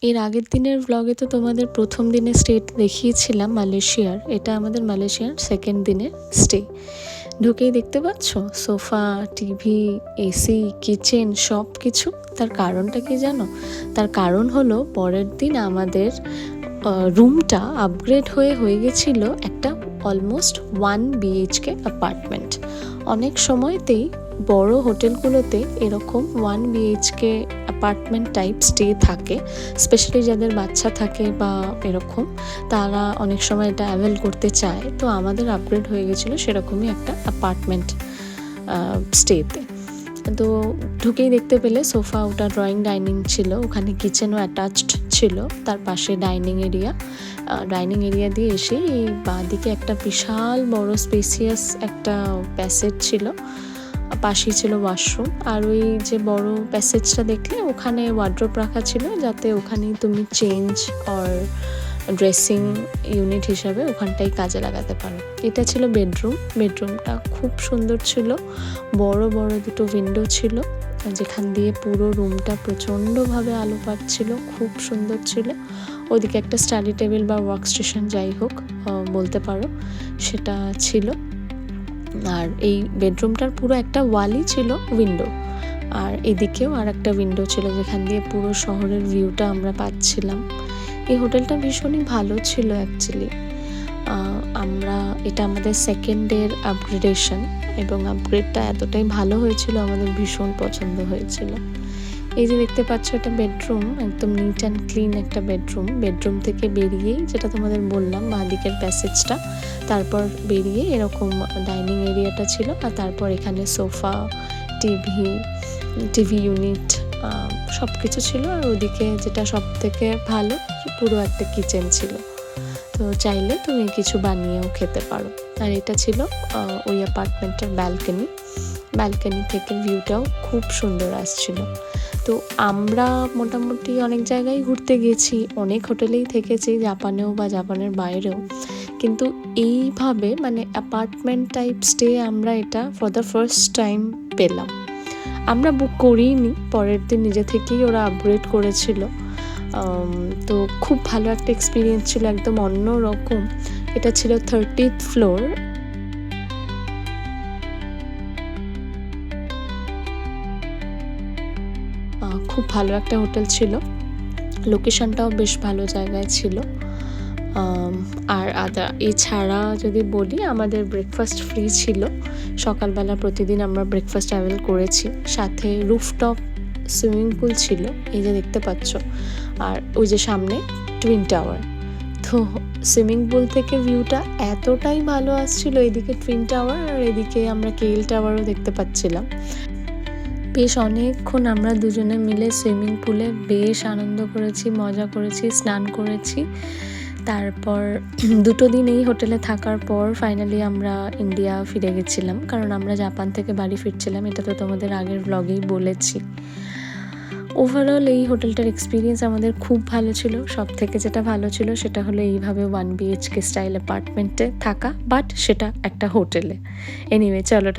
এর আগের দিনের ব্লগে তো তোমাদের প্রথম দিনের স্টেট দেখিয়েছিলাম মালয়েশিয়ার, এটা আমাদের মালয়েশিয়ার সেকেন্ড দিনের স্টে। ঢুকেই দেখতে পাচ্ছ সোফা, টিভি, এসি, কিচেন সব কিছু। তার কারণটা কি জানো? তার কারণ হলো পরের দিন আমাদের রুমটা আপগ্রেড হয়ে গেছিলো একটা অলমোস্ট 1 BHK অ্যাপার্টমেন্ট। অনেক সময়তেই বড় হোটেলগুলোতে এরকম 1 BHK অ্যাপার্টমেন্ট টাইপ স্টে থাকে, স্পেশালি যাদের বাচ্চা থাকে বা এরকম, তারা অনেক সময় এটা অ্যাভেল করতে চায়। তো আমাদের আপগ্রেড হয়ে গেছিলো সেরকমই একটা অ্যাপার্টমেন্ট স্টেতে। তো ঢুকেই দেখতে পেলে সোফা, ওটা ড্রয়িং ডাইনিং ছিল, ওখানে কিচেনও অ্যাটাচড ছিল, তার পাশে ডাইনিং এরিয়া দিয়ে এসে এই বাঁদিকে একটা বিশাল বড় স্পেসিয়াস একটা প্যাসেজ ছিল, পাশেই ছিল ওয়াশরুম। আর ওই যে বড় প্যাসেজটা দেখলে ওখানে ওয়ার্ড্রোব রাখা ছিল, যাতে ওখানেই তুমি চেঞ্জ অর ড্রেসিং ইউনিট হিসাবে ওখানটাই কাজে লাগাতে পারো। এটা ছিল বেডরুমটা খুব সুন্দর ছিল, বড় বড় দুটো উইন্ডো ছিল, যেখান দিয়ে পুরো রুমটা প্রচণ্ডভাবে আলো পাচ্ছিল, খুব সুন্দর ছিল। ওদিকে একটা স্টাডি টেবিল বা ওয়ার্ক স্টেশন যাই হোক বলতে পারো, সেটা ছিল। আর এই বেডরুমটার পুরো একটা ওয়ালই ছিল উইন্ডো, আর এদিকেও আর একটা উইন্ডো ছিল যেখান দিয়ে পুরো শহরের ভিউটা আমরা পাচ্ছিলাম। এই হোটেলটা ভীষণই ভালো ছিল অ্যাকচুয়ালি। এটা আমাদের সেকেন্ড ডের আপগ্রেডেশন, এবং আপগ্রেডটা এতটাই ভালো হয়েছিল আমাদের ভীষণ পছন্দ হয়েছিল। এই যে দেখতে পাচ্ছ এটা বেডরুম, একদম নিট অ্যান্ড ক্লিন একটা বেডরুম থেকে বেরিয়েই যেটা তোমাদের বললাম বাঁদিকের প্যাসেজটা, তারপর বেরিয়ে এরকম ডাইনিং এরিয়াটা ছিল, আর তারপর এখানে সোফা, টিভি ইউনিট সব কিছু ছিল। আর ওদিকে যেটা সব থেকে ভালো, পুরো একটা কিচেন ছিল, তো চাইলে তুমি কিছু বানিয়েও খেতে পারো। আর এটা ছিল ওই অ্যাপার্টমেন্টের ব্যালকনি থেকে ভিউটাও খুব সুন্দর আসছিল। তো আমরা মোটামুটি অনেক জায়গায় ঘুরতে গেছি, অনেক হোটেলেই থেকেছি, জাপানেও বা জাপানের বাইরেও, কিন্তু এইভাবে মানে অ্যাপার্টমেন্ট টাইপ স্টে আমরা এটা ফর দ্য ফার্স্ট টাইম পেলাম। আমরা বুক করিনি, পরের দিন নিজে থেকেই ওরা আপগ্রেড করেছিল। তো খুব ভালো একটা এক্সপিরিয়েন্স ছিল, একদম অন্য রকম। এটা ছিল 30th ফ্লোর। খুব ভালো একটা হোটেল ছিল, লোকেশনটাও বেশ ভালো জায়গায় ছিল। আর এছাড়া যদি বলি, আমাদের ব্রেকফাস্ট ফ্রি ছিল সকালবেলা, প্রতিদিন আমরা ব্রেকফাস্ট অ্যাভেল করেছি। সাথে রুফটপ সুইমিং পুল ছিল, এই যে দেখতে পাচ্ছ, আর ওই যে সামনে টুইন টাওয়ার। তো সুইমিং পুল থেকে ভিউটা এতটাই ভালো আসছিল, এদিকে টুইন টাওয়ার আর এদিকে আমরা কেল টাওয়ারও দেখতে পাচ্ছিলাম। বেশ অনেকক্ষণ আমরা দুজনে মিলে সুইমিং পুলে বেশ আনন্দ করেছি, মজা করেছি, স্নান করেছি। তারপর 2 দিন এই হোটেলে থাকার পর ফাইনালি আমরা ইন্ডিয়া ফিরে গেছিলাম, কারণ আমরা জাপান থেকে বাড়ি ফিরছিলাম। এটা তো তোমাদের আগের ব্লগেই বলেছি। ওভারঅল এই হোটেলটার এক্সপিরিয়েন্স আমাদের খুব ভালো ছিল। সব থেকে যেটা ভালো ছিল সেটা হলো এইভাবে 1 BHK স্টাইল অ্যাপার্টমেন্টে থাকা, বাট সেটা একটা হোটেলে। এনিওয়ে, চলো।